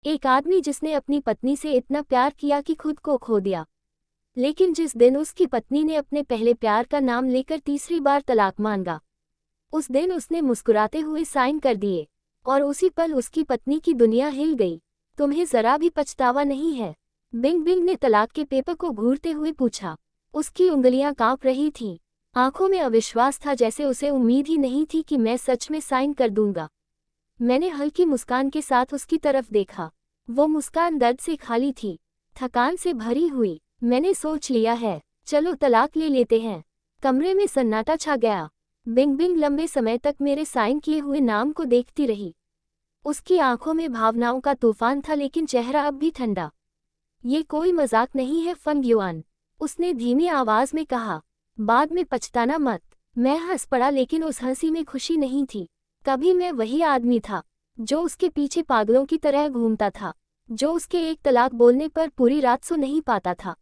एक आदमी जिसने अपनी पत्नी से इतना प्यार किया कि खुद को खो दिया। लेकिन जिस दिन उसकी पत्नी ने अपने पहले प्यार का नाम लेकर तीसरी बार तलाक मांगा, उस दिन उसने मुस्कुराते हुए साइन कर दिए और उसी पल उसकी पत्नी की दुनिया हिल गई। तुम्हें जरा भी पछतावा नहीं है? बिंग बिंग ने तलाक के पेपर को घूरते हुए पूछा। उसकी उंगलियां कांप रही थीं, आंखों में अविश्वास था, जैसे उसे उम्मीद ही नहीं थी कि मैं सच में साइन कर दूंगा। मैंने हल्की मुस्कान के साथ उसकी तरफ देखा। वो मुस्कान दर्द से खाली थी, थकान से भरी हुई। मैंने सोच लिया है, चलो तलाक ले लेते हैं। कमरे में सन्नाटा छा गया। बिंग बिंग लंबे समय तक मेरे साइन किए हुए नाम को देखती रही। उसकी आंखों में भावनाओं का तूफान था, लेकिन चेहरा अब भी ठंडा। ये कोई मजाक नहीं है फंग युआन, उसने धीमी आवाज में कहा। बाद में पछताना मत। मैं हंस पड़ा, लेकिन उस हंसी में खुशी नहीं थी। कभी मैं वही आदमी था जो उसके पीछे पागलों की तरह घूमता था, जो उसके एक तलाक बोलने पर पूरी रात सो नहीं पाता था,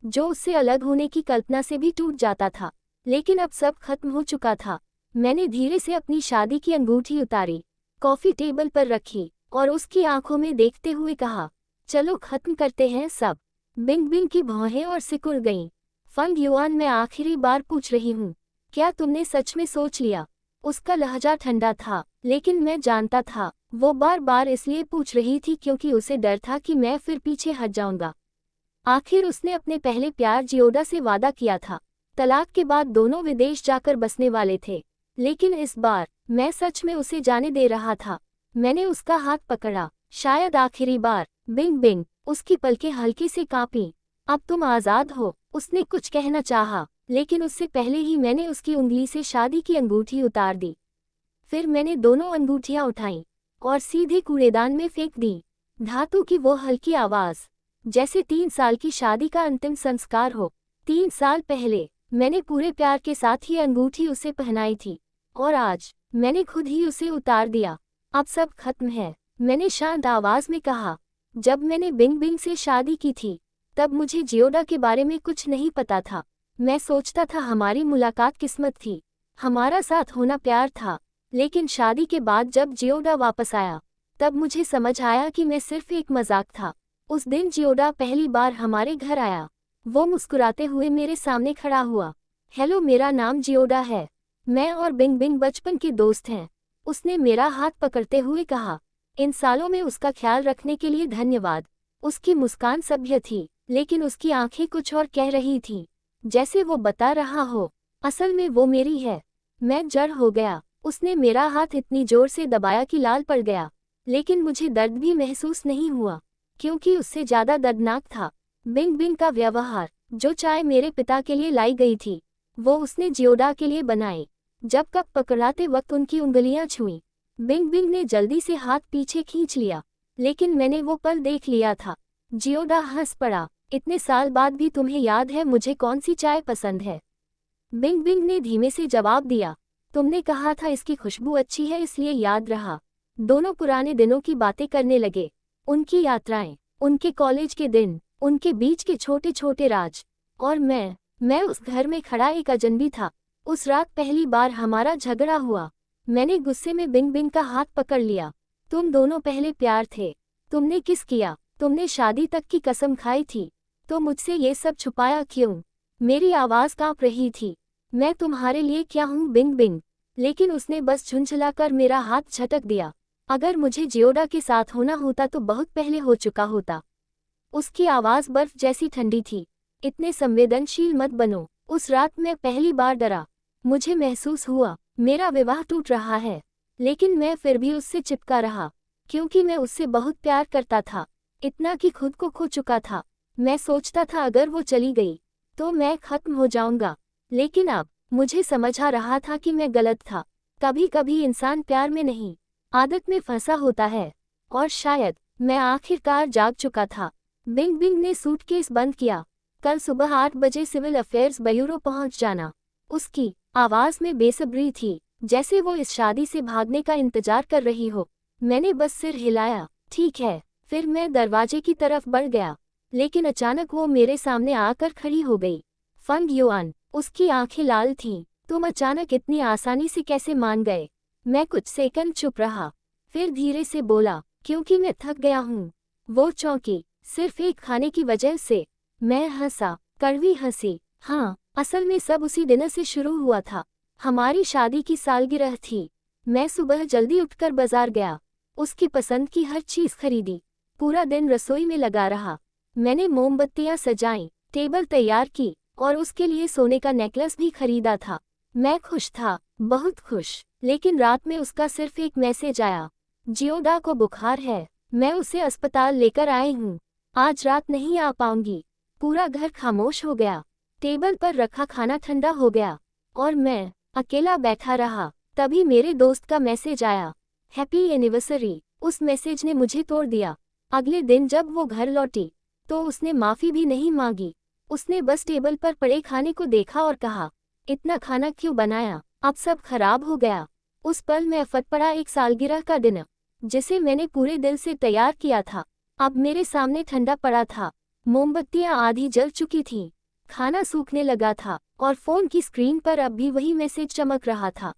जो उससे अलग होने की कल्पना से भी टूट जाता था। लेकिन अब सब खत्म हो चुका था। मैंने धीरे से अपनी शादी की अंगूठी उतारी, कॉफी टेबल पर रखी और उसकी आंखों में देखते हुए कहा, चलो खत्म करते हैं सब। बिंग बिंग की भौहें और सिकुड़ गईं। फंग युआन, मैं आखिरी बार पूछ रही हूँ, क्या तुमने सच में सोच लिया? उसका लहजा ठंडा था, लेकिन मैं जानता था वो बार बार इसलिए पूछ रही थी क्योंकि उसे डर था कि मैं फिर पीछे हट जाऊंगा। आखिर उसने अपने पहले प्यार जियोडा से वादा किया था। तलाक के बाद दोनों विदेश जाकर बसने वाले थे, लेकिन इस बार मैं सच में उसे जाने दे रहा था। मैंने उसका हाथ पकड़ा, शायद आखिरी बार। बिंग बिंग, उसकी पलकें हल्की से कांपीं। अब तुम आज़ाद हो, उसने कुछ कहना चाहा, लेकिन उससे पहले ही मैंने उसकी उंगली से शादी की अंगूठी उतार दी। फिर मैंने दोनों अंगूठियां उठाईं और सीधे कूड़ेदान में फेंक दी। धातु की वो हल्की आवाज, जैसे 3 साल की शादी का अंतिम संस्कार हो। 3 साल पहले मैंने पूरे प्यार के साथ ही अंगूठी उसे पहनाई थी, और आज मैंने खुद ही उसे उतार दिया। अब सब खत्म है, मैंने शांत आवाज में कहा। जब मैंने बिंग बिंग से शादी की थी, तब मुझे जियोडा के बारे में कुछ नहीं पता था। मैं सोचता था हमारी मुलाकात किस्मत थी, हमारा साथ होना प्यार था। लेकिन शादी के बाद जब जियोडा वापस आया, तब मुझे समझ आया कि मैं सिर्फ एक मजाक था। उस दिन जियोडा पहली बार हमारे घर आया। वो मुस्कुराते हुए मेरे सामने खड़ा हुआ। हेलो, मेरा नाम जियोडा है। मैं और बिंग बिंग बचपन के दोस्त हैं। उसने मेरा हाथ पकड़ते हुए कहा। इन सालों में उसका ख्याल रखने के लिए धन्यवाद। उसकी मुस्कान सभ्य थी, लेकिन उसकी आंखें कुछ और कह रही थीं, जैसे वो बता रहा हो, असल में वो मेरी है। मैं जड़ हो गया। उसने मेरा हाथ इतनी जोर से दबाया कि लाल पड़ गया, लेकिन मुझे दर्द भी महसूस नहीं हुआ, क्योंकि उससे ज्यादा दर्दनाक था बिंग बिंग का व्यवहार। जो चाय मेरे पिता के लिए लाई गई थी, वो उसने जियोडा के लिए बनाई। जब कप पकड़ाते वक्त उनकी उंगलियां छुईं, बिंग बिंग ने जल्दी से हाथ पीछे खींच लिया, लेकिन मैंने वो पल देख लिया था। जियोडा हंस पड़ा। इतने साल बाद भी तुम्हें याद है मुझे कौन सी चाय पसंद है? बिंग बिंग ने धीमे से जवाब दिया। तुमने कहा था इसकी खुशबू अच्छी है, इसलिए याद रहा। दोनों पुराने दिनों की बातें करने लगे। उनकी यात्राएं, उनके कॉलेज के दिन, उनके बीच के छोटे छोटे राज। और मैं उस घर में खड़ा एक अजनबी था। उस रात पहली बार हमारा झगड़ा हुआ। मैंने गुस्से में बिंग बिंग का हाथ पकड़ लिया। तुम दोनों पहले प्यार थे। तुमने किस किया, तुमने शादी तक की कसम खाई थी, तो मुझसे ये सब छुपाया क्यों? मेरी आवाज कांप रही थी। मैं तुम्हारे लिए क्या हूँ बिंग बिंग? लेकिन उसने बस झुंझलाकर मेरा हाथ झटक दिया। अगर मुझे जियोडा के साथ होना होता तो बहुत पहले हो चुका होता। उसकी आवाज बर्फ जैसी ठंडी थी। इतने संवेदनशील मत बनो। उस रात मैं पहली बार डरा। मुझे महसूस हुआ मेरा विवाह टूट रहा है, लेकिन मैं फिर भी उससे चिपका रहा, क्योंकि मैं उससे बहुत प्यार करता था, इतना कि खुद को खो चुका था। मैं सोचता था अगर वो चली गई तो मैं खत्म हो जाऊंगा, लेकिन अब मुझे समझ आ रहा था कि मैं गलत था। कभी कभी इंसान प्यार में नहीं, आदत में फंसा होता है। और शायद मैं आखिरकार जाग चुका था। बिंग बिंग ने सूटकेस बंद किया। कल सुबह 8 बजे सिविल अफेयर्स ब्यूरो पहुंच जाना। उसकी आवाज में बेसब्री थी, जैसे वो इस शादी से भागने का इंतजार कर रही हो। मैंने बस सिर हिलाया। ठीक है। फिर मैं दरवाजे की तरफ बढ़ गया, लेकिन अचानक वो मेरे सामने आकर खड़ी हो गई। फंग युआन, उसकी आंखें लाल थीं। तुम अचानक इतनी आसानी से कैसे मान गए? मैं कुछ सेकंड चुप रहा, फिर धीरे से बोला, क्योंकि मैं थक गया हूँ। वो चौंकी, सिर्फ एक खाने की वजह से। मैं हंसा, कड़वी हंसी। हाँ, असल में सब उसी डिनर से शुरू हुआ था। हमारी शादी की सालगिरह थी। मैं सुबह जल्दी उठकर बाजार गया, उसकी पसंद की हर चीज खरीदी, पूरा दिन रसोई में लगा रहा। मैंने मोमबत्तियां सजाईं, टेबल तैयार की और उसके लिए सोने का नेकलेस भी खरीदा था। मैं खुश था, बहुत खुश। लेकिन रात में उसका सिर्फ एक मैसेज आया, जियोडा को बुखार है, मैं उसे अस्पताल लेकर आई हूँ, आज रात नहीं आ पाऊंगी। पूरा घर खामोश हो गया, टेबल पर रखा खाना ठंडा हो गया और मैं अकेला बैठा रहा। तभी मेरे दोस्त का मैसेज आया, हैप्पी एनिवर्सरी। उस मैसेज ने मुझे तोड़ दिया। अगले दिन जब वो घर लौटी तो उसने माफी भी नहीं मांगी। उसने बस टेबल पर पड़े खाने को देखा और कहा, इतना खाना क्यों बनाया, अब सब खराब हो गया। उस पल में फट पड़ा एक सालगिरह का डिनर, जिसे मैंने पूरे दिल से तैयार किया था, अब मेरे सामने ठंडा पड़ा था। मोमबत्तियां आधी जल चुकी थीं, खाना सूखने लगा था और फोन की स्क्रीन पर अब भी वही मैसेज चमक रहा था,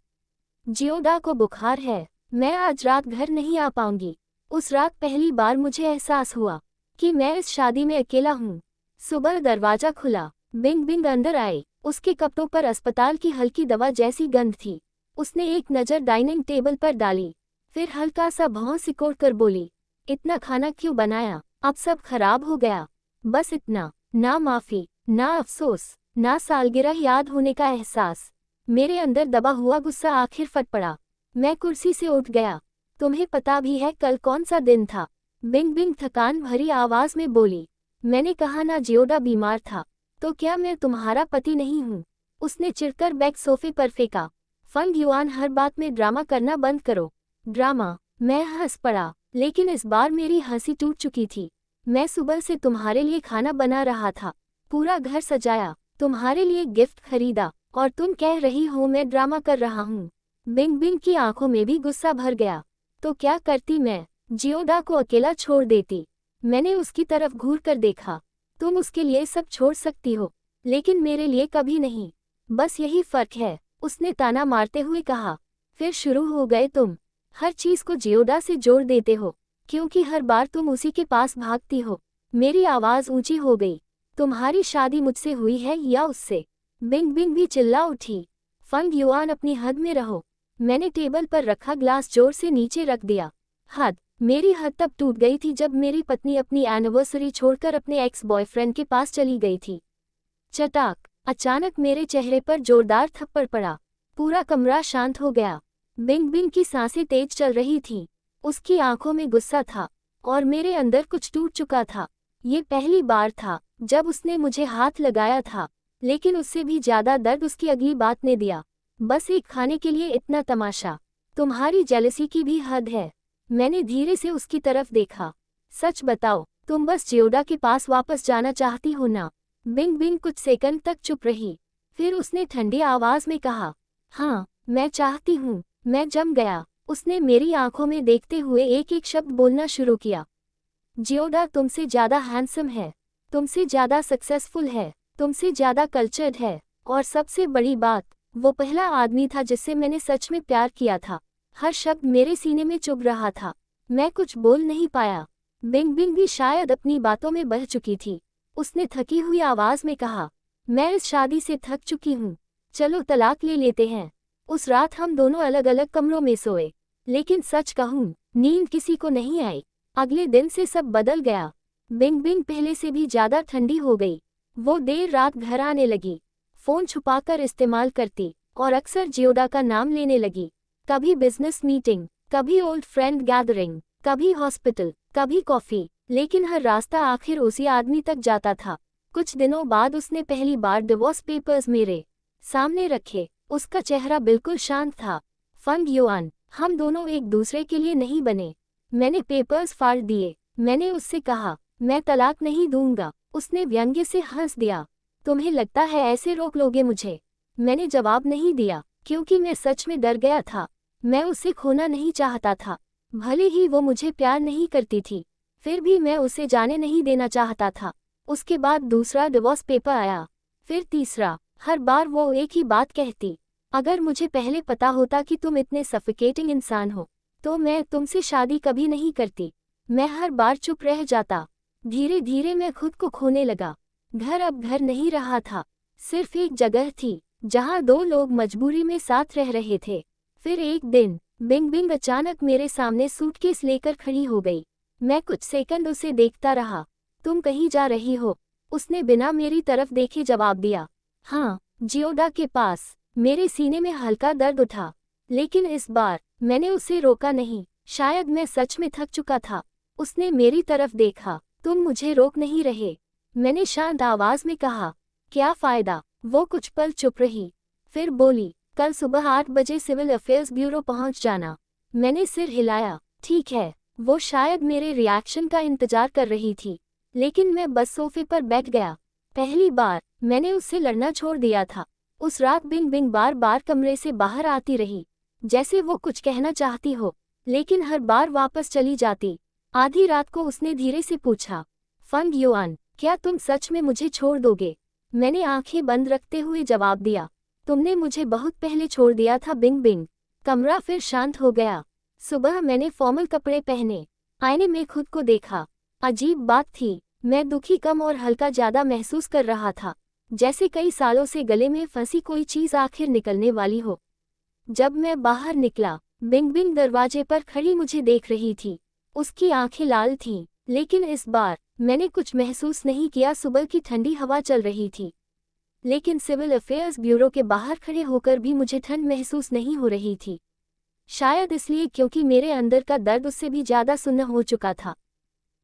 जियोडा को बुखार है, मैं आज रात घर नहीं आ पाऊंगी। उस रात पहली बार मुझे एहसास हुआ कि मैं इस शादी में अकेला हूँ। सुबह दरवाजा खुला, बिंग बिंग अंदर आए। उसके कपड़ों पर अस्पताल की हल्की दवा जैसी गंध थी। उसने एक नज़र डाइनिंग टेबल पर डाली, फिर हल्का सा भौं सिकोड़ कर बोली, इतना खाना क्यों बनाया, अब सब खराब हो गया। बस इतना, ना माफी, ना अफसोस, ना सालगिरह याद होने का एहसास। मेरे अंदर दबा हुआ गुस्सा आखिर फट पड़ा। मैं कुर्सी से उठ गया। तुम्हें पता भी है कल कौन सा दिन था? बिंग बिंग थकान भरी आवाज में बोली। मैंने कहा ना, जियोडा बीमार था। तो क्या मैं तुम्हारा पति नहीं हूँ? उसने चिढ़कर बैग सोफे पर फेंका। फंग युआन, हर बात में ड्रामा करना बंद करो। ड्रामा? मैं हंस पड़ा, लेकिन इस बार मेरी हंसी टूट चुकी थी। मैं सुबह से तुम्हारे लिए खाना बना रहा था, पूरा घर सजाया, तुम्हारे लिए गिफ्ट खरीदा, और तुम कह रही हो मैं ड्रामा कर रहा हूँ। बिंग बिंग की आंखों में भी गुस्सा भर गया। तो क्या करती मैं? जियोडा को अकेला छोड़ देती। मैंने उसकी तरफ घूर कर देखा। तुम उसके लिए सब छोड़ सकती हो, लेकिन मेरे लिए कभी नहीं। बस यही फर्क है, उसने ताना मारते हुए कहा। फिर शुरू हो गए तुम। हर चीज को जियोडा से जोड़ देते हो, क्योंकि हर बार तुम उसी के पास भागती हो। मेरी आवाज ऊंची हो गई। तुम्हारी शादी मुझसे हुई है या उससे? बिंग बिंग भी चिल्ला उठी। फंग युआन, अपनी हद में रहो। मैंने टेबल पर रखा ग्लास जोर से नीचे रख दिया। हद? मेरी हद तब टूट गई थी जब मेरी पत्नी अपनी एनिवर्सरी छोड़कर अपने एक्स बॉयफ्रेंड के पास चली गई थी। चटाक! अचानक मेरे चेहरे पर जोरदार थप्पड़ पड़ा। पूरा कमरा शांत हो गया। बिंग बिंग की सांसें तेज चल रही थीं। उसकी आंखों में गुस्सा था और मेरे अंदर कुछ टूट चुका था। ये पहली बार था जब उसने मुझे हाथ लगाया था, लेकिन उससे भी ज्यादा दर्द उसकी अगली बात ने दिया। बस एक खाने के लिए इतना तमाशा? तुम्हारी जेलसी की भी हद है। मैंने धीरे से उसकी तरफ देखा। सच बताओ, तुम बस जियोडा के पास वापस जाना चाहती हो ना? बिंग बिंग कुछ सेकंड तक चुप रही, फिर उसने ठंडी आवाज में कहा, हाँ, मैं चाहती हूँ। मैं जम गया। उसने मेरी आंखों में देखते हुए एक एक शब्द बोलना शुरू किया। जियोडा तुमसे ज्यादा हैंडसम है, तुमसे ज्यादा सक्सेसफुल है, तुमसे ज्यादा कल्चर्ड है, और सबसे बड़ी बात, वो पहला आदमी था जिससे मैंने सच में प्यार किया था। हर शब्द मेरे सीने में चुभ रहा था। मैं कुछ बोल नहीं पाया। बिंग बिंग भी शायद अपनी बातों में बह चुकी थी। उसने थकी हुई आवाज में कहा, मैं इस शादी से थक चुकी हूँ, चलो तलाक ले लेते हैं। उस रात हम दोनों अलग अलग कमरों में सोए, लेकिन सच कहूँ, नींद किसी को नहीं आई। अगले दिन से सब बदल गया। बिंग बिंग पहले से भी ज्यादा ठंडी हो गई। वो देर रात घर आने लगी, फोन छुपाकर इस्तेमाल करती और अक्सर जियोडा का नाम लेने लगी। कभी बिजनेस मीटिंग, कभी ओल्ड फ्रेंड गैदरिंग, कभी हॉस्पिटल, कभी कॉफी, लेकिन हर रास्ता आखिर उसी आदमी तक जाता था। कुछ दिनों बाद उसने पहली बार डिवोर्स पेपर्स मेरे सामने रखे। उसका चेहरा बिल्कुल शांत था। फंग युआन, हम दोनों एक दूसरे के लिए नहीं बने। मैंने पेपर्स फाड़ दिए। मैंने उससे कहा, मैं तलाक नहीं दूंगा। उसने व्यंग्य से हंस दिया। तुम्हें लगता है ऐसे रोक लोगे मुझे? मैंने जवाब नहीं दिया, क्योंकि मैं सच में डर गया था। मैं उसे खोना नहीं चाहता था। भले ही वो मुझे प्यार नहीं करती थी, फिर भी मैं उसे जाने नहीं देना चाहता था। उसके बाद दूसरा डिवोर्स पेपर आया, फिर तीसरा। हर बार वो एक ही बात कहती, अगर मुझे पहले पता होता कि तुम इतने सफिकेटिंग इंसान हो, तो मैं तुमसे शादी कभी नहीं करती। मैं हर बार चुप रह जाता। धीरे धीरे मैं खुद को खोने लगा। घर अब घर नहीं रहा था, सिर्फ एक जगह थी जहाँ दो लोग मजबूरी में साथ रह रहे थे। फिर एक दिन बिंग बिंग अचानक मेरे सामने सूटकेस लेकर खड़ी हो गई। मैं कुछ सेकंड उसे देखता रहा। तुम कहीं जा रही हो? उसने बिना मेरी तरफ देखे जवाब दिया। हाँ, जियोडा के पास। मेरे सीने में हल्का दर्द उठा, लेकिन इस बार मैंने उसे रोका नहीं। शायद मैं सच में थक चुका था। उसने मेरी तरफ देखा। तुम मुझे रोक नहीं रहे? मैंने शांत आवाज में कहा। क्या फायदा? वो कुछ पल चुप रही, फिर बोली, कल सुबह 8 बजे सिविल अफेयर्स ब्यूरो पहुंच जाना। मैंने सिर हिलाया। ठीक है। वो शायद मेरे रिएक्शन का इंतजार कर रही थी, लेकिन मैं बस सोफे पर बैठ गया। पहली बार मैंने उससे लड़ना छोड़ दिया था। उस रात बिंग बिंग बार बार कमरे से बाहर आती रही, जैसे वो कुछ कहना चाहती हो, लेकिन हर बार वापस चली जाती। आधी रात को उसने धीरे से पूछा, फंग युआन, क्या तुम सच में मुझे छोड़ दोगे? मैंने आंखें बंद रखते हुए जवाब दिया, तुमने मुझे बहुत पहले छोड़ दिया था बिंग बिंग। कमरा फिर शांत हो गया। सुबह मैंने फॉर्मल कपड़े पहने, आईने में खुद को देखा। अजीब बात थी, मैं दुखी कम और हल्का ज्यादा महसूस कर रहा था, जैसे कई सालों से गले में फंसी कोई चीज आखिर निकलने वाली हो। जब मैं बाहर निकला, बिंग बिंग दरवाजे पर खड़ी मुझे देख रही थी। उसकी आंखें लाल थीं, लेकिन इस बार मैंने कुछ महसूस नहीं किया। सुबह की ठंडी हवा चल रही थी, लेकिन सिविल अफेयर्स ब्यूरो के बाहर खड़े होकर भी मुझे ठंड महसूस नहीं हो रही थी। शायद इसलिए क्योंकि मेरे अंदर का दर्द उससे भी ज्यादा सुन्न हो चुका था।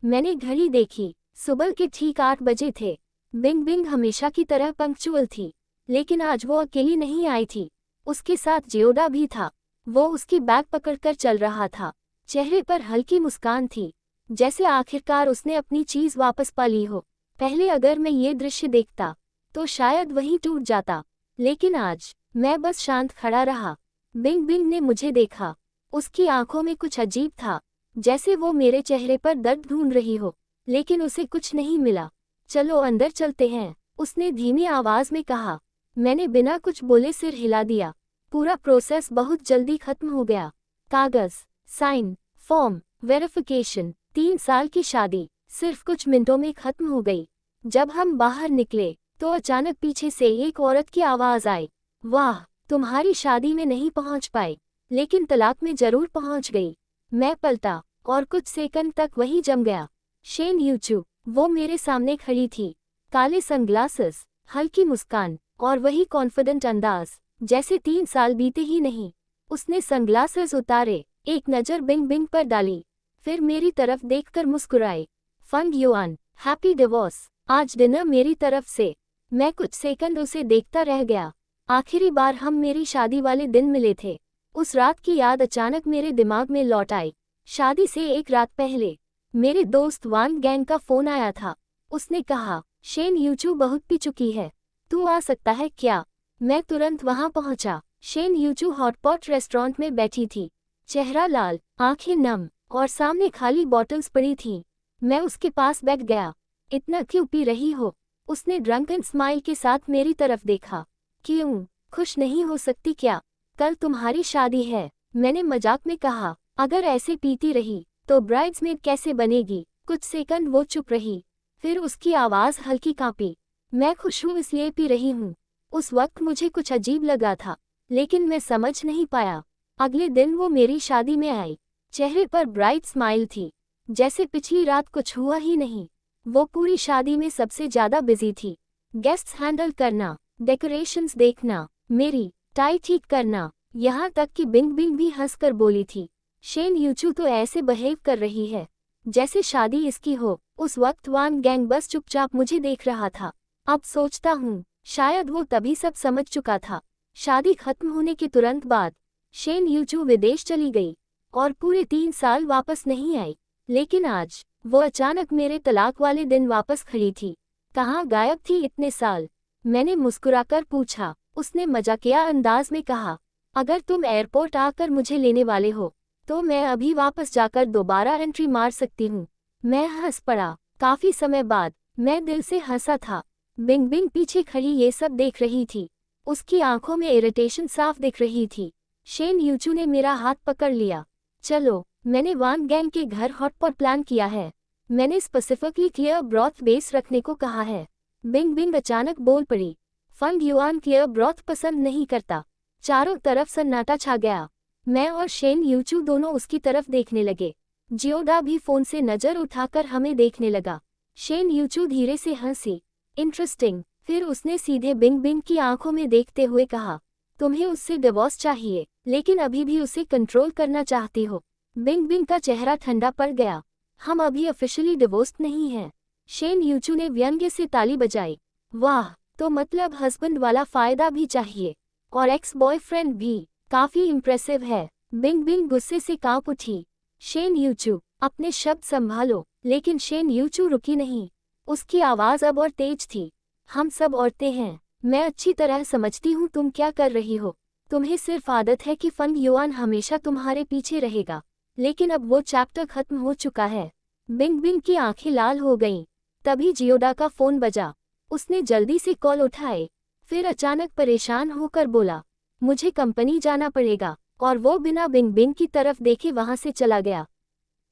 मैंने घड़ी देखी, सुबह के ठीक 8 बजे थे। बिंग बिंग हमेशा की तरह पंक्चुअल थी, लेकिन आज वो अकेली नहीं आई थी। उसके साथ जियोडा भी था। वो उसकी बैग पकड़कर चल रहा था। चेहरे पर हल्की मुस्कान थी, जैसे आखिरकार उसने अपनी चीज वापस पा ली हो। पहले अगर मैं ये दृश्य देखता तो शायद वहीं टूट जाता, लेकिन आज मैं बस शांत खड़ा रहा। बिंग बिंग ने मुझे देखा। उसकी आंखों में कुछ अजीब था, जैसे वो मेरे चेहरे पर दर्द ढूंढ रही हो, लेकिन उसे कुछ नहीं मिला। चलो अंदर चलते हैं, उसने धीमी आवाज में कहा। मैंने बिना कुछ बोले सिर हिला दिया। पूरा प्रोसेस बहुत जल्दी खत्म हो गया। कागज, साइन, फॉर्म, वेरिफिकेशन, 3 साल की शादी सिर्फ कुछ मिनटों में खत्म हो गई। जब हम बाहर निकले तो अचानक पीछे से एक औरत की आवाज आई, वाह, तुम्हारी शादी में नहीं पहुंच पाई, लेकिन तलाक में जरूर पहुंच गई। मैं पलटा और कुछ सेकंड तक वही जम गया। शेन यूचू, वो मेरे सामने खड़ी थी। काले सनग्लासेस, हल्की मुस्कान और वही कॉन्फिडेंट अंदाज, जैसे 3 साल बीते ही नहीं। उसने सनग्लासेस उतारे, एक नज़र बिंग बिंग पर डाली, फिर मेरी तरफ देखकर मुस्कुराए। फंग युआन, हैप्पी डिवोर्स, आज डिनर मेरी तरफ से। मैं कुछ सेकंड उसे देखता रह गया। आखिरी बार हम मेरी शादी वाले दिन मिले थे। उस रात की याद अचानक मेरे दिमाग में लौट आई। शादी से एक रात पहले मेरे दोस्त वांग गैंग का फोन आया था। उसने कहा, शेन यूचू बहुत पी चुकी है, तू आ सकता है क्या? मैं तुरंत वहां पहुंचा। शेन यूचू हॉटपॉट रेस्टोरेंट में बैठी थी, चेहरा लाल, आंखें नम, और सामने खाली बॉटल्स पड़ी थीं। मैं उसके पास बैठ गया। इतना क्यों पी रही हो? उसने ड्रंकन स्माइल के साथ मेरी तरफ देखा। क्यों, खुश नहीं हो सकती क्या? कल तुम्हारी शादी है, मैंने मजाक में कहा। अगर ऐसे पीती रही तो ब्राइड्समेड कैसे बनेगी? कुछ सेकंड वो चुप रही, फिर उसकी आवाज हल्की कांपी। मैं खुश हूँ इसलिए पी रही हूँ। उस वक्त मुझे कुछ अजीब लगा था, लेकिन मैं समझ नहीं पाया। अगले दिन वो मेरी शादी में आई। चेहरे पर ब्राइट स्माइल थी, जैसे पिछली रात कुछ हुआ ही नहीं। वो पूरी शादी में सबसे ज्यादा बिजी थी। गेस्ट्स हैंडल करना, डेकोरेशंस देखना, मेरी टाई ठीक करना, यहाँ तक कि बिंग बिंग भी हंसकर बोली थी, शेन यूचू तो ऐसे बिहेव कर रही है जैसे शादी इसकी हो। उस वक्त वान गैंग बस चुपचाप मुझे देख रहा था। अब सोचता हूँ, शायद वो तभी सब समझ चुका था। शादी खत्म होने के तुरंत बाद शेन यूचू विदेश चली गई और पूरे 3 साल वापस नहीं आई। लेकिन आज वो अचानक मेरे तलाक वाले दिन वापस खड़ी थी। कहाँ गायब थी इतने साल? मैंने मुस्कुराकर पूछा। उसने मजाकिया अंदाज में कहा, अगर तुम एयरपोर्ट आकर मुझे लेने वाले हो तो मैं अभी वापस जाकर दोबारा एंट्री मार सकती हूँ। मैं हंस पड़ा। काफी समय बाद मैं दिल से हंसा था। बिंग बिंग पीछे खड़ी ये सब देख रही थी। उसकी आंखों में इरिटेशन साफ दिख रही थी। शेन यूचू ने मेरा हाथ पकड़ लिया। चलो, मैंने वान गैंग के घर हॉटपॉट प्लान किया है। मैंने स्पेसिफिकली क्लियर ब्रॉथ बेस रखने को कहा है। बिंग बिंग अचानक बोल पड़ी। फंग युआन क्लियर ब्रॉथ पसंद नहीं करता। चारों तरफ सन्नाटा छा गया। मैं और शेन यूचू दोनों उसकी तरफ देखने लगे। जियोडा भी फोन से नजर उठाकर हमें देखने लगा। शेन यूचू धीरे से हंसी। इंटरेस्टिंग। फिर उसने सीधे बिंग बिंग की आंखों में देखते हुए कहा, तुम्हें उससे डिवोर्स चाहिए, लेकिन अभी भी उसे कंट्रोल करना चाहती हो। बिंग बिंग का चेहरा ठंडा पड़ गया। हम अभी ऑफिशियली डिवोर्स्ड नहीं हैं। शेन यूचू ने व्यंग्य से ताली बजाई। वाह, तो मतलब हस्बैंड वाला फायदा भी चाहिए, और एक्स बॉयफ्रेंड भी। काफी इम्प्रेसिव है। बिंग बिंग गुस्से से कांप उठी। शेन यूचू, अपने शब्द संभालो। लेकिन शेन यूचू रुकी नहीं। उसकी आवाज अब और तेज थी। हम सब औरतें हैं। मैं अच्छी तरह समझती हूँ तुम क्या कर रही हो। तुम्हें सिर्फ आदत है कि फंग युआन हमेशा तुम्हारे पीछे रहेगा, लेकिन अब वो चैप्टर खत्म हो चुका है। बिंग बिंग की आंखें लाल हो गईं। तभी जियोडा का फोन बजा। उसने जल्दी से कॉल उठाए, फिर अचानक परेशान होकर बोला, मुझे कंपनी जाना पड़ेगा, और वो बिना बिंग बिंग की तरफ देखे वहां से चला गया।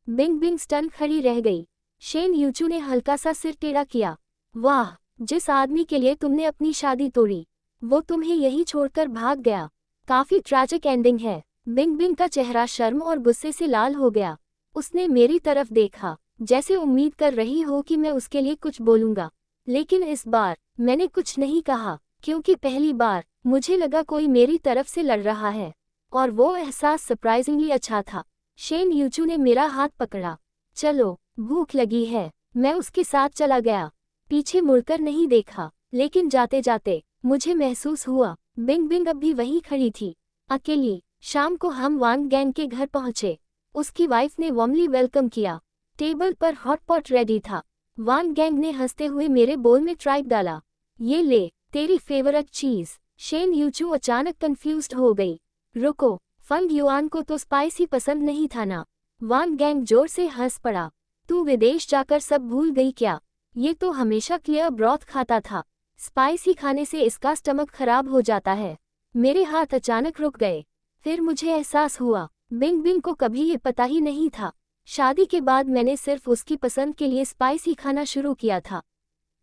बिंग बिंग स्टन खड़ी रह गई। शेन यूचू ने हल्का सा सिर टेढ़ा किया। वाह, जिस आदमी के लिए तुमने अपनी शादी तोड़ी, वो तुम्हें यही छोड़कर भाग गया। काफी ट्रैजिक एंडिंग है। बिंग बिंग का चेहरा शर्म और गुस्से से लाल हो गया। उसने मेरी तरफ देखा, जैसे उम्मीद कर रही हो कि मैं उसके लिए कुछ बोलूंगा। लेकिन इस बार मैंने कुछ नहीं कहा, क्योंकि पहली बार मुझे लगा कोई मेरी तरफ से लड़ रहा है, और वो एहसास सरप्राइजिंगली अच्छा था। शेन यूचू ने मेरा हाथ पकड़ा। चलो, भूख लगी है। मैं उसके साथ चला गया। पीछे मुड़कर नहीं देखा, लेकिन जाते जाते मुझे महसूस हुआ बिंग बिंग अब भी वहीं खड़ी थी, अकेली। शाम को हम वान गैंग के घर पहुंचे। उसकी वाइफ ने वार्मली वेलकम किया। टेबल पर हॉट पॉट रेडी था। वान गैंग ने हंसते हुए मेरे बोल में ट्राइप डाला। ये ले, तेरी फेवरेट चीज। शेन यूचू अचानक कंफ्यूज्ड हो गई। रुको, फंग युआन को तो स्पाइसी पसंद नहीं था ना। वान गैंग जोर से हंस पड़ा। तू विदेश जाकर सब भूल गई क्या? ये तो हमेशा क्लियर ब्रॉथ खाता था। स्पाइसी खाने से इसका स्टमक खराब हो जाता है। मेरे हाथ अचानक रुक गए। फिर मुझे एहसास हुआ, बिंग बिंग को कभी ये पता ही नहीं था। शादी के बाद मैंने सिर्फ उसकी पसंद के लिए स्पाइसी खाना शुरू किया था।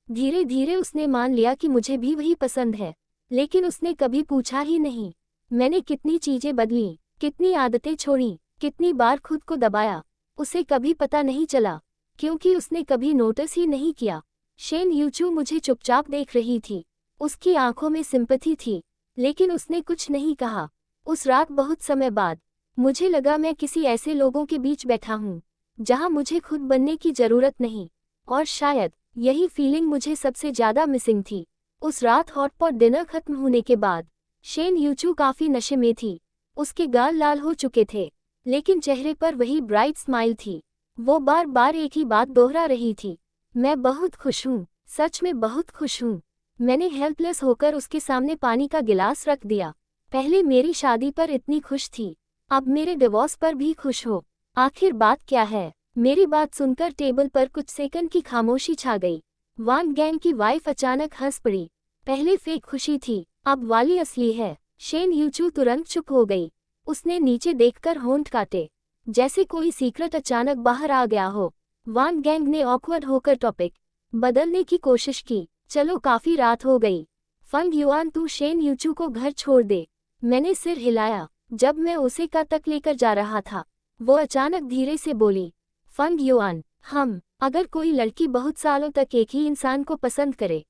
धीरे धीरे उसने मान लिया कि मुझे भी वही पसंद है, लेकिन उसने कभी पूछा ही नहीं। मैंने कितनी चीजें बदली, कितनी आदतें छोड़ी, कितनी बार खुद को दबाया, उसे कभी पता नहीं चला, क्योंकि उसने कभी नोटिस ही नहीं किया। शेन यूचू मुझे चुपचाप देख रही थी। उसकी आंखों में सिंपैथी थी, लेकिन उसने कुछ नहीं कहा। उस रात बहुत समय बाद मुझे लगा मैं किसी ऐसे लोगों के बीच बैठा हूँ जहाँ मुझे खुद बनने की जरूरत नहीं, और शायद यही फीलिंग मुझे सबसे ज्यादा मिसिंग थी। उस रात हॉटपॉट डिनर खत्म होने के बाद शेन यूचू काफी नशे में थी। उसके गाल लाल हो चुके थे, लेकिन चेहरे पर वही ब्राइट स्माइल थी। वो बार बार एक ही बात दोहरा रही थी, मैं बहुत खुश हूँ, सच में बहुत खुश हूँ। मैंने हेल्पलेस होकर उसके सामने पानी का गिलास रख दिया। पहले मेरी शादी पर इतनी खुश थी, अब मेरे डिवोर्स पर भी खुश हो। आखिर बात क्या है? मेरी बात सुनकर टेबल पर कुछ सेकंड की खामोशी छा गई। वान गैंग की वाइफ अचानक हंस पड़ी। पहले फेक खुशी थी, अब वाली असली है। शेन यूचू तुरंत चुप हो गई। उसने नीचे देखकर होंठ काटे, जैसे कोई सीक्रेट अचानक बाहर आ गया हो। वान गैंग ने ऑकवर्ड होकर टॉपिक बदलने की कोशिश की। चलो, काफी रात हो गई। फंग युआन, तू शेन यूचू को घर छोड़ दे। मैंने सिर हिलाया। जब मैं उसे का तक लेकर जा रहा था, वो अचानक धीरे से बोली, फंग युआन, अगर कोई लड़की बहुत सालों तक एक ही इंसान को पसंद करे,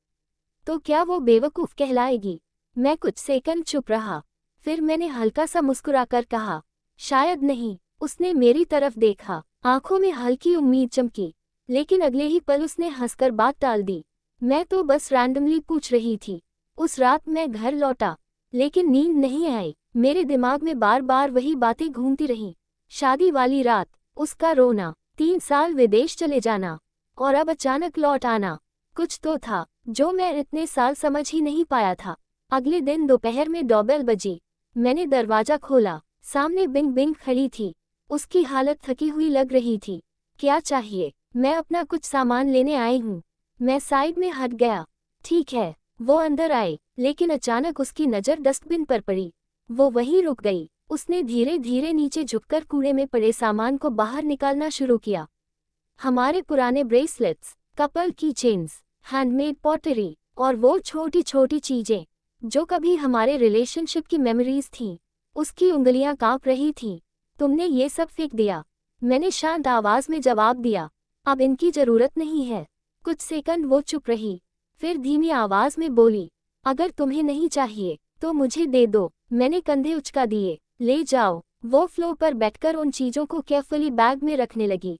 तो क्या वो बेवकूफ कहलाएगी? मैं कुछ सेकंड चुप रहा, फिर मैंने हल्का सा मुस्कुराकर कहा, शायद नहीं। उसने मेरी तरफ देखा, आंखों में हल्की उम्मीद चमकी, लेकिन अगले ही पल उसने हंसकर बात टाल दी। मैं तो बस रैंडमली पूछ रही थी। उस रात मैं घर लौटा, लेकिन नींद नहीं आई। मेरे दिमाग में बार बार वही बातें घूमती रहीं। शादी वाली रात, उसका रोना, 3 साल विदेश चले जाना, और अब अचानक लौट आना। कुछ तो था जो मैं इतने साल समझ ही नहीं पाया था। अगले दिन दोपहर में डोरबेल बजी। मैंने दरवाजा खोला। सामने बिंग बिंग खड़ी थी। उसकी हालत थकी हुई लग रही थी। क्या चाहिए? मैं अपना कुछ सामान लेने आई हूँ। मैं साइड में हट गया। ठीक है। वो अंदर आई, लेकिन अचानक उसकी नज़र डस्टबिन पर पड़ी। वो वहीं रुक गई। उसने धीरे धीरे नीचे झुककर कूड़े में पड़े सामान को बाहर निकालना शुरू किया। हमारे पुराने ब्रेसलेट्स, कपल की चेन्स, हैंडमेड पॉटरी और वो छोटी छोटी चीजें जो कभी हमारे रिलेशनशिप की मेमोरीज थीं। उसकी उंगलियां कांप रही थीं। तुमने ये सब फेंक दिया, मैंने शांत आवाज में जवाब दिया। अब इनकी जरूरत नहीं है। कुछ सेकंड वो चुप रही, फिर धीमी आवाज में बोली, अगर तुम्हें नहीं चाहिए तो मुझे दे दो। मैंने कंधे उचका दिए। ले जाओ। वो फ्लोर पर बैठकर उन चीजों को केयरफुली बैग में रखने लगी।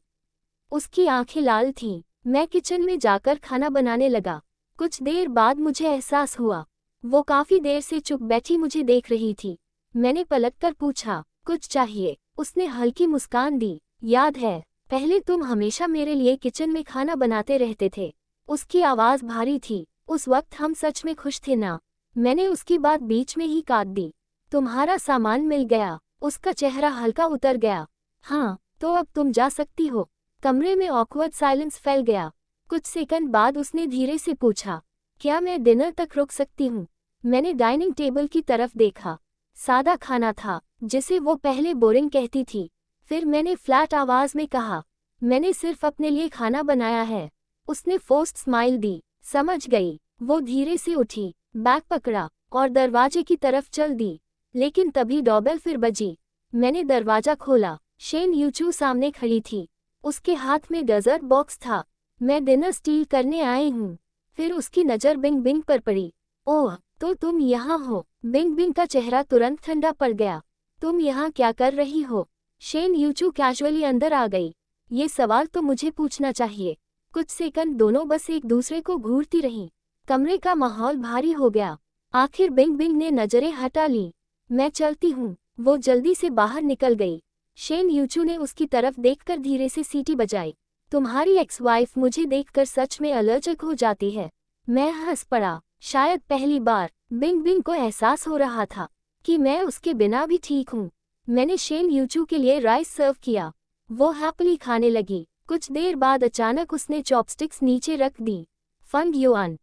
उसकी आंखें लाल थीं। मैं किचन में जाकर खाना बनाने लगा। कुछ देर बाद मुझे एहसास हुआ वो काफी देर से चुप बैठी मुझे देख रही थी। मैंने पलटकर पूछा, कुछ चाहिए? उसने हल्की मुस्कान दी। याद है, पहले तुम हमेशा मेरे लिए किचन में खाना बनाते रहते थे। उसकी आवाज भारी थी। उस वक्त हम सच में खुश थे ना? मैंने उसकी बात बीच में ही काट दी। तुम्हारा सामान मिल गया। उसका चेहरा हल्का उतर गया। हाँ, तो अब तुम जा सकती हो। कमरे में ऑकवर्ड साइलेंस फैल गया। कुछ सेकंड बाद उसने धीरे से पूछा, क्या मैं डिनर तक रुक सकती हूँ? मैंने डाइनिंग टेबल की तरफ देखा। सादा खाना था, जिसे वो पहले बोरिंग कहती थी। फिर मैंने फ्लैट आवाज में कहा, मैंने सिर्फ अपने लिए खाना बनाया है। उसने फोर्स्ड स्माइल दी। समझ गई। वो धीरे से उठी, बैग पकड़ा और दरवाजे की तरफ चल दी। लेकिन तभी डॉरबेल फिर बजी। मैंने दरवाजा खोला। शेन यूचू सामने खड़ी थी। उसके हाथ में डेजर्ट बॉक्स था। मैं डिनर स्टील करने आई हूँ। फिर उसकी नज़र बिंग बिंग पर पड़ी। ओह, तो तुम यहाँ हो। बिंग बिंग का चेहरा तुरंत ठंडा पड़ गया। तुम यहाँ क्या कर रही हो? शेन यूचू कैजुअली अंदर आ गई। ये सवाल तो मुझे पूछना चाहिए। कुछ सेकंड दोनों बस एक दूसरे को घूरती रहीं। कमरे का माहौल भारी हो गया। आखिर बिंग बिंग ने नजरें हटा ली। मैं चलती हूँ। वो जल्दी से बाहर निकल गई। शेन यूचू ने उसकी तरफ देखकर धीरे से सीटी बजाई। तुम्हारी एक्स वाइफ मुझे देखकर सच में एलर्जिक हो जाती है। मैं हंस पड़ा। शायद पहली बार बिंग बिंग को एहसास हो रहा था कि मैं उसके बिना भी ठीक हूँ। मैंने शेन यूचू के लिए राइस सर्व किया। वो हैप्पीली खाने लगी। कुछ देर बाद अचानक उसने चॉपस्टिक्स नीचे रख दी। फंग युआन,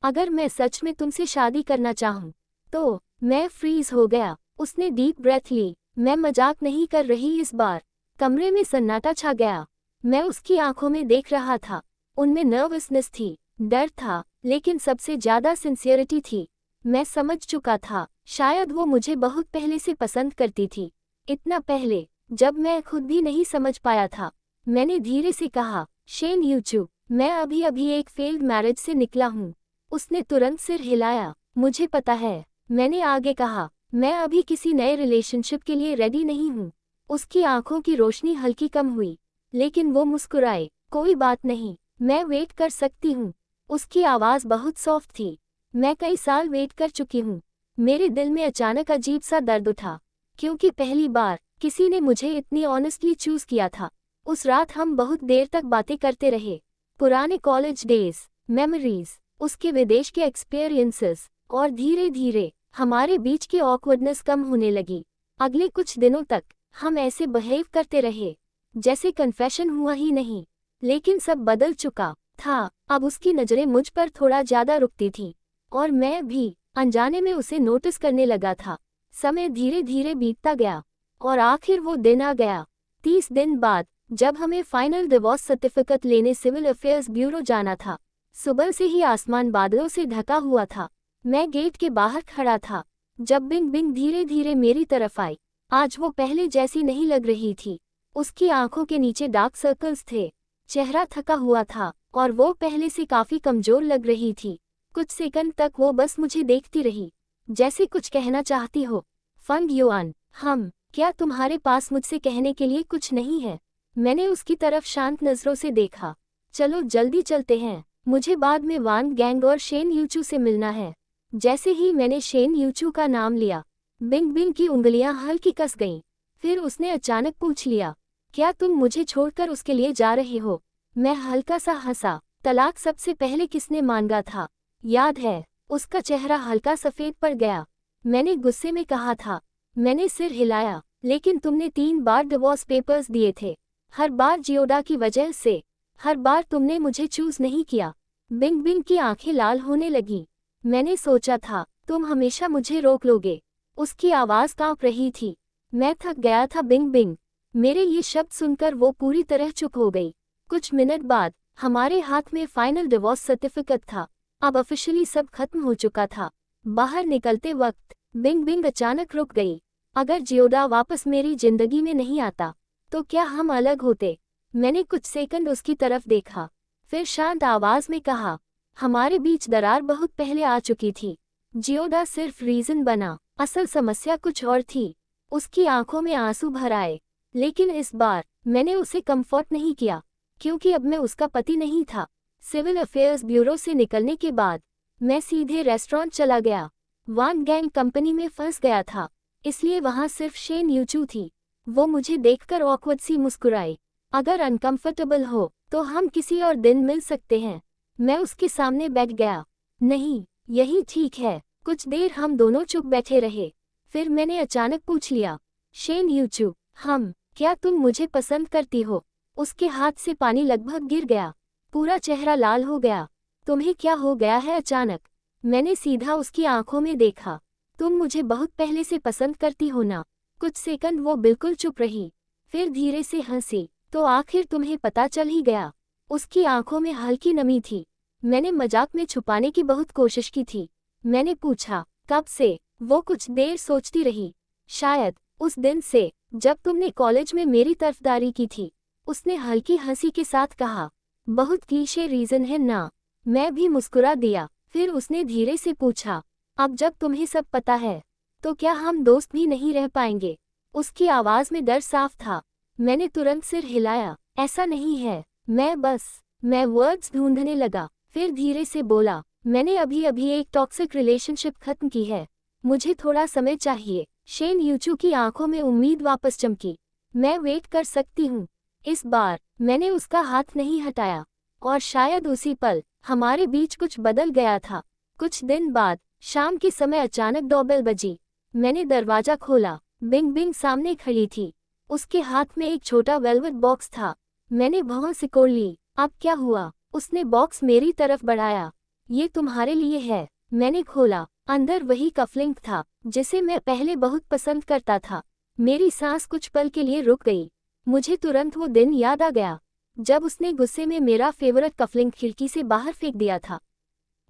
अगर मैं सच में तुमसे शादी करना चाहूँ तो। मैं फ्रीज हो गया। उसने डीप ब्रेथ ली। मैं मजाक नहीं कर रही इस बार। कमरे में सन्नाटा छा गया। मैं उसकी आंखों में देख रहा था। उनमें नर्वसनेस थी, डर था, लेकिन सबसे ज्यादा सिंसियरिटी थी। मैं समझ चुका था, शायद वो मुझे बहुत पहले से पसंद करती थी। इतना पहले, जब मैं खुद भी नहीं समझ पाया था। मैंने धीरे से कहा, शेन यूचू, मैं अभी अभी एक फेल्ड मैरिज से निकला हूँ। उसने तुरंत सिर हिलाया। मुझे पता है। मैंने आगे कहा, मैं अभी किसी नए रिलेशनशिप के लिए रेडी नहीं हूँ। उसकी आंखों की रोशनी हल्की कम हुई, लेकिन वो मुस्कुराए। कोई बात नहीं, मैं वेट कर सकती हूँ। उसकी आवाज़ बहुत सॉफ्ट थी। मैं कई साल वेट कर चुकी हूँ। मेरे दिल में अचानक अजीब सा दर्द उठा, क्योंकि पहली बार किसी ने मुझे इतनी ऑनेस्टली चूज किया था। उस रात हम बहुत देर तक बातें करते रहे। पुराने कॉलेज डेज, मेमोरीज, उसके विदेश के एक्सपीरियंसेस, और धीरे धीरे हमारे बीच की ऑकवर्डनेस कम होने लगी। अगले कुछ दिनों तक हम ऐसे बिहेव करते रहे जैसे कन्फेशन हुआ ही नहीं। लेकिन सब बदल चुका था। अब उसकी नज़रें मुझ पर थोड़ा ज्यादा रुकती थीं, और मैं भी अनजाने में उसे नोटिस करने लगा था। समय धीरे धीरे बीतता गया, और आखिर वो दिन आ गया। 30 दिन बाद, जब हमें फाइनल डिवोर्स सर्टिफिकेट लेने सिविल अफेयर्स ब्यूरो जाना था। सुबह से ही आसमान बादलों से ढका हुआ था। मैं गेट के बाहर खड़ा था जब बिंग बिंग धीरे धीरे मेरी तरफ आई। आज वो पहले जैसी नहीं लग रही थी। उसकी आंखों के नीचे डार्क सर्कल्स थे, चेहरा थका हुआ था, और वो पहले से काफी कमजोर लग रही थी। कुछ सेकंड तक वो बस मुझे देखती रही, जैसे कुछ कहना चाहती हो। फंग युआन, क्या तुम्हारे पास मुझसे कहने के लिए कुछ नहीं है? मैंने उसकी तरफ शांत नजरों से देखा। चलो जल्दी चलते हैं, मुझे बाद में वान गैंग और शेन यूचू से मिलना है। जैसे ही मैंने शेन यूचू का नाम लिया, बिंग बिंग की उंगलियां हल्की कस गईं। फिर उसने अचानक पूछ लिया, क्या तुम मुझे छोड़कर उसके लिए जा रहे हो? मैं हल्का सा हंसा। तलाक सबसे पहले किसने मांगा था, याद है? उसका चेहरा हल्का सफेद पड़ गया। मैंने गुस्से में कहा था। मैंने सिर हिलाया। लेकिन तुमने 3 बार डिवोर्स पेपर्स दिए थे, हर बार जियोडा की वजह से। हर बार तुमने मुझे चूज नहीं किया। बिंग बिंग की आंखें लाल होने लगी। मैंने सोचा था तुम हमेशा मुझे रोक लोगे। उसकी आवाज कांप रही थी। मैं थक गया था बिंग बिंग। मेरे ये शब्द सुनकर वो पूरी तरह चुप हो गई। कुछ मिनट बाद हमारे हाथ में फाइनल डिवोर्स सर्टिफिकेट था। अब ऑफिशियली सब खत्म हो चुका था। बाहर निकलते वक्त बिंग बिंग अचानक रुक गई। अगर जियोडा वापस मेरी जिंदगी में नहीं आता तो क्या हम अलग होते? मैंने कुछ सेकंड उसकी तरफ देखा, फिर शांत आवाज में कहा, हमारे बीच दरार बहुत पहले आ चुकी थी। जियोडा सिर्फ रीजन बना, असल समस्या कुछ और थी। उसकी आंखों में आंसू भर आए, लेकिन इस बार मैंने उसे कंफर्ट नहीं किया, क्योंकि अब मैं उसका पति नहीं था। सिविल अफेयर्स ब्यूरो से निकलने के बाद मैं सीधे रेस्टोरेंट चला गया। वान गैंग कंपनी में फंस गया था, इसलिए वहां सिर्फ शेन यूचू थी। वो मुझे देखकर ऑकवर्ड सी मुस्कुराई। अगर अनकंफर्टेबल हो तो हम किसी और दिन मिल सकते हैं। मैं उसके सामने बैठ गया। नहीं, यही ठीक है। कुछ देर हम दोनों चुप बैठे रहे। फिर मैंने अचानक पूछ लिया, शेन यूचू, क्या तुम मुझे पसंद करती हो? उसके हाथ से पानी लगभग गिर गया, पूरा चेहरा लाल हो गया। तुम्हें क्या हो गया है अचानक? मैंने सीधा उसकी आंखों में देखा। तुम मुझे बहुत पहले से पसंद करती हो ना? कुछ सेकंड वो बिल्कुल चुप रही, फिर धीरे से हंसी। तो आखिर तुम्हें पता चल ही गया। उसकी आंखों में हल्की नमी थी। मैंने मजाक में छुपाने की बहुत कोशिश की थी। मैंने पूछा, कब से? वो कुछ देर सोचती रही। शायद उस दिन से जब तुमने कॉलेज में मेरी तरफदारी की थी। उसने हल्की हंसी के साथ कहा। बहुत क्लीशे रीजन है ना? मैं भी मुस्कुरा दिया। फिर उसने धीरे से पूछा, अब जब तुम्हें सब पता है तो क्या हम दोस्त भी नहीं रह पाएंगे? उसकी आवाज में डर साफ था। मैंने तुरंत सिर हिलाया। ऐसा नहीं है, मैं वर्ड्स ढूंढने लगा। फिर धीरे से बोला, मैंने अभी अभी एक टॉक्सिक रिलेशनशिप खत्म की है। मुझे थोड़ा समय चाहिए। शेन यूचू की आंखों में उम्मीद वापस चमकी। मैं वेट कर सकती हूँ। इस बार मैंने उसका हाथ नहीं हटाया, और शायद उसी पल हमारे बीच कुछ बदल गया था। कुछ दिन बाद शाम के समय अचानक डोरबेल बजी। मैंने दरवाजा खोला। बिंग बिंग सामने खड़ी थी। उसके हाथ में एक छोटा वेलवेट बॉक्स था। मैंने भौं सिकोड़ ली। अब क्या हुआ? उसने बॉक्स मेरी तरफ बढ़ाया। ये तुम्हारे लिए है। मैंने खोला। अंदर वही कफलिंग था जिसे मैं पहले बहुत पसंद करता था। मेरी सांस कुछ पल के लिए रुक गई। मुझे तुरंत वो दिन याद आ गया जब उसने गुस्से में मेरा फेवरेट कफलिंग खिड़की से बाहर फेंक दिया था।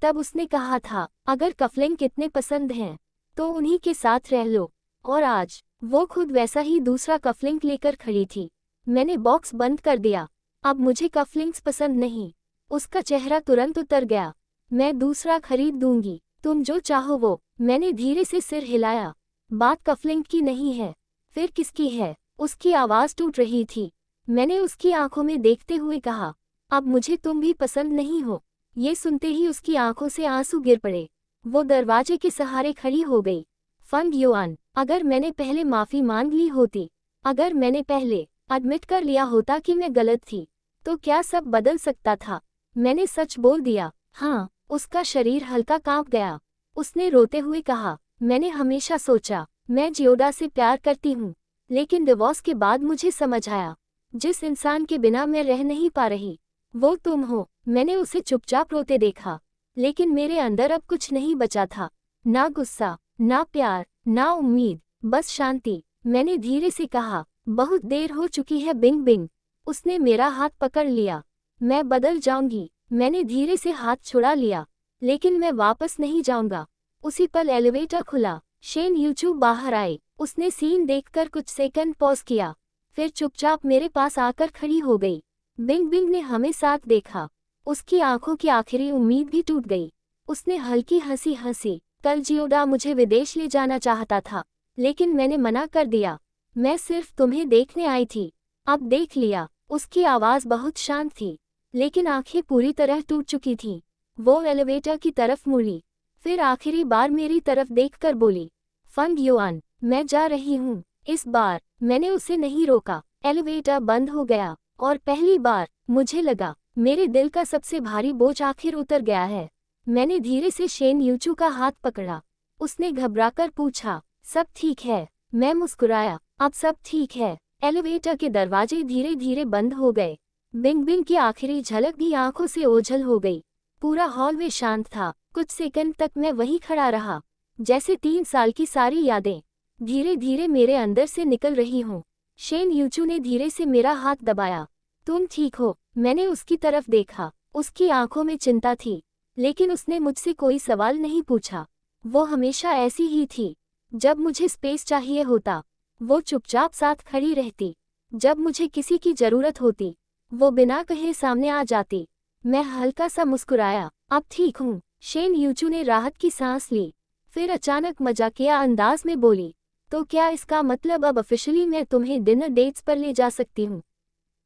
तब उसने कहा था, अगर कफलिंग इतने पसंद हैं तो उन्हीं के साथ रह लो। और आज वो खुद वैसा ही दूसरा कफलिंग लेकर खड़ी थी। मैंने बॉक्स बंद कर दिया। अब मुझे कफलिंग्स पसंद नहीं। उसका चेहरा तुरंत उतर गया। मैं दूसरा खरीद दूंगी, तुम जो चाहो वो। मैंने धीरे से सिर हिलाया। बात कफलिंग की नहीं है। फिर किसकी है? उसकी आवाज टूट रही थी। मैंने उसकी आंखों में देखते हुए कहा, अब मुझे तुम भी पसंद नहीं हो। ये सुनते ही उसकी आंखों से आंसू गिर पड़े। वो दरवाजे के सहारे खड़ी हो गई। फंग युआन, अगर मैंने पहले माफी मांग ली होती, अगर मैंने पहले एडमिट कर लिया होता कि मैं गलत थी, तो क्या सब बदल सकता था? मैंने सच बोल दिया। हाँ। उसका शरीर हल्का कांप गया। उसने रोते हुए कहा, मैंने हमेशा सोचा मैं जियोडा से प्यार करती हूँ, लेकिन डिवोर्स के बाद मुझे समझ आया जिस इंसान के बिना मैं रह नहीं पा रही वो तुम हो। मैंने उसे चुपचाप रोते देखा, लेकिन मेरे अंदर अब कुछ नहीं बचा था। ना गुस्सा, ना प्यार, ना उम्मीद, बस शांति। मैंने धीरे से कहा, बहुत देर हो चुकी है बिंग बिंग। उसने मेरा हाथ पकड़ लिया। मैं बदल जाऊंगी। मैंने धीरे से हाथ छुड़ा लिया, लेकिन मैं वापस नहीं जाऊंगा। उसी पल एलिवेटर खुला। शेन यूचू बाहर आए। उसने सीन देखकर कुछ सेकंड पॉज किया, फिर चुपचाप मेरे पास आकर खड़ी हो गई। बिंग बिंग ने हमें साथ देखा। उसकी आंखों की आखिरी उम्मीद भी टूट गई। उसने हल्की हंसी हंसी। कल जियोडा मुझे विदेश ले जाना चाहता था, लेकिन मैंने मना कर दिया। मैं सिर्फ तुम्हें देखने आई थी। अब देख लिया। उसकी आवाज बहुत शांत थी, लेकिन आंखें पूरी तरह टूट चुकी थीं। वो एलिवेटर की तरफ मुड़ी, फिर आखिरी बार मेरी तरफ देखकर बोली, फंग युआन, मैं जा रही हूँ। इस बार मैंने उसे नहीं रोका। एलिवेटर बंद हो गया, और पहली बार मुझे लगा मेरे दिल का सबसे भारी बोझ आखिर उतर गया है। मैंने धीरे से शेन यूचू का हाथ पकड़ा। उसने घबराकर पूछा, सब ठीक है? मैं मुस्कुराया, अब सब ठीक है। एलिवेटर के दरवाजे धीरे धीरे बंद हो गए। बिंग बिंग की आखिरी झलक भी आंखों से ओझल हो गई। पूरा हॉलवे शांत था। कुछ सेकंड तक मैं वहीं खड़ा रहा, जैसे 3 साल की सारी यादें धीरे धीरे मेरे अंदर से निकल रही हूँ। शेन यूचू ने धीरे से मेरा हाथ दबाया। तुम ठीक हो? मैंने उसकी तरफ देखा। उसकी आंखों में चिंता थी, लेकिन उसने मुझसे कोई सवाल नहीं पूछा। वो हमेशा ऐसी ही थी। जब मुझे स्पेस चाहिए होता, वो चुपचाप साथ खड़ी रहती। जब मुझे किसी की जरूरत होती, वो बिना कहे सामने आ जाती। मैं हल्का सा मुस्कुराया। अब ठीक हूँ। शेन यूचू ने राहत की सांस ली। फिर अचानक मजाकिया अंदाज में बोली, तो क्या इसका मतलब अब ऑफिशियली मैं तुम्हें डिनर डेट्स पर ले जा सकती हूँ?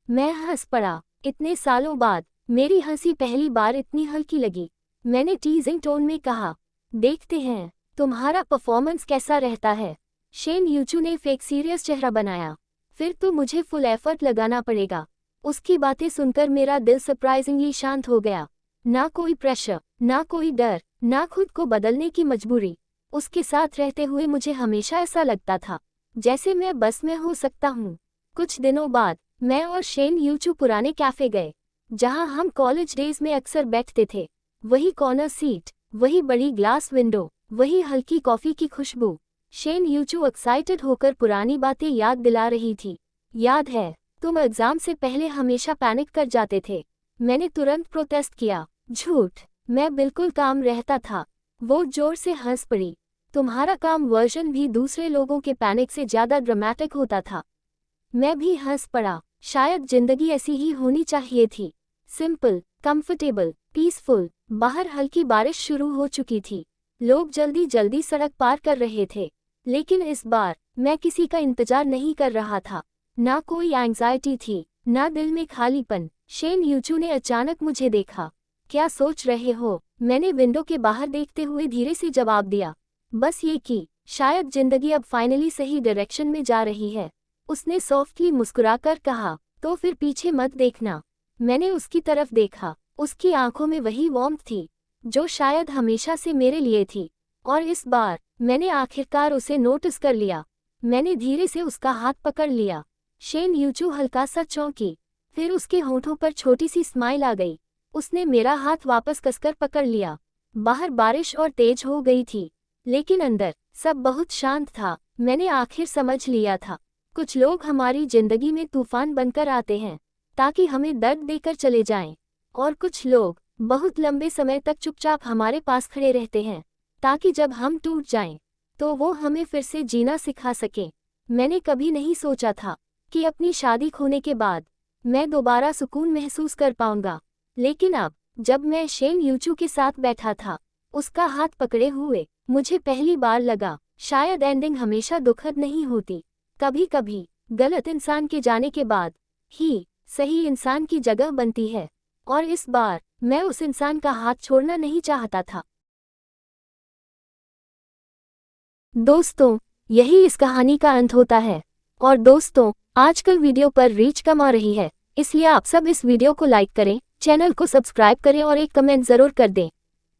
मैं हंस पड़ा। इतने सालों बाद मेरी हंसी पहली बार इतनी हल्की लगी। मैंने टीजिंग टोन में कहा, देखते हैं तुम्हारा परफॉर्मेंस कैसा रहता है। शेन यूचू ने फेक सीरियस चेहरा बनाया। फिर तो मुझे फुल एफर्ट लगाना पड़ेगा। उसकी बातें सुनकर मेरा दिल सरप्राइजिंगली शांत हो गया। ना कोई प्रेशर, ना कोई डर, ना खुद को बदलने की मजबूरी। उसके साथ रहते हुए मुझे हमेशा ऐसा लगता था जैसे मैं बस में हो सकता हूँ। कुछ दिनों बाद मैं और शेन यूचू पुराने कैफे गए, जहाँ हम कॉलेज डेज में अक्सर बैठते थे। वही कॉर्नर सीट, वही बड़ी ग्लास विंडो, वही हल्की कॉफी की खुशबू। शेन यूचू एक्साइटेड होकर पुरानी बातें याद दिला रही थी। याद है, तुम एग्जाम से पहले हमेशा पैनिक कर जाते थे। मैंने तुरंत प्रोटेस्ट किया। झूठ, मैं बिल्कुल काम रहता था। वो जोर से हंस पड़ी। तुम्हारा काम वर्जन भी दूसरे लोगों के पैनिक से ज्यादा ड्रामेटिक होता था। मैं भी हंस पड़ा। शायद जिंदगी ऐसी ही होनी चाहिए थी। Simple, comfortable, peaceful. बाहर हल्की बारिश शुरू हो चुकी थी। लोग जल्दी जल्दी सड़क पार कर रहे थे। लेकिन इस बार मैं किसी का इंतजार नहीं कर रहा था। ना कोई एंग्जाइटी थी, ना दिल में खालीपन। शेन यूचू ने अचानक मुझे देखा। क्या सोच रहे हो? मैंने विंडो के बाहर देखते हुए धीरे से जवाब दिया। बस ये कि शायद जिंदगी अब फाइनली सही डायरेक्शन में जा रही है। उसने सॉफ्टली मुस्कुराकर कहा, तो फिर पीछे मत देखना। मैंने उसकी तरफ देखा। उसकी आंखों में वही वार्मथ थी जो शायद हमेशा से मेरे लिए थी। और इस बार मैंने आखिरकार उसे नोटिस कर लिया। मैंने धीरे से उसका हाथ पकड़ लिया। शेन यूचू हल्का सा चौंकी। फिर उसके होठों पर छोटी सी स्माइल आ गई। उसने मेरा हाथ वापस कसकर पकड़ लिया। बाहर बारिश और तेज हो गई थी, लेकिन अंदर सब बहुत शांत था। मैंने आखिर समझ लिया था, कुछ लोग हमारी जिंदगी में तूफान बनकर आते हैं ताकि हमें दर्द देकर चले जाएं, और कुछ लोग बहुत लंबे समय तक चुपचाप हमारे पास खड़े रहते हैं ताकि जब हम टूट जाएं तो वो हमें फिर से जीना सिखा सकें। मैंने कभी नहीं सोचा था कि अपनी शादी खोने के बाद मैं दोबारा सुकून महसूस कर पाऊंगा, लेकिन अब जब मैं शेन यूचू के साथ बैठा था, उसका हाथ पकड़े हुए, मुझे पहली बार लगा शायद एंडिंग हमेशा दुखद नहीं होती। कभी कभी गलत इंसान के जाने के बाद ही सही इंसान की जगह बनती है, और इस बार मैं उस इंसान का हाथ छोड़ना नहीं चाहता था। दोस्तों, यही इस कहानी का अंत होता है। और दोस्तों, आजकल वीडियो पर रीच कम आ रही है, इसलिए आप सब इस वीडियो को लाइक करें, चैनल को सब्सक्राइब करें और एक कमेंट जरूर कर दें।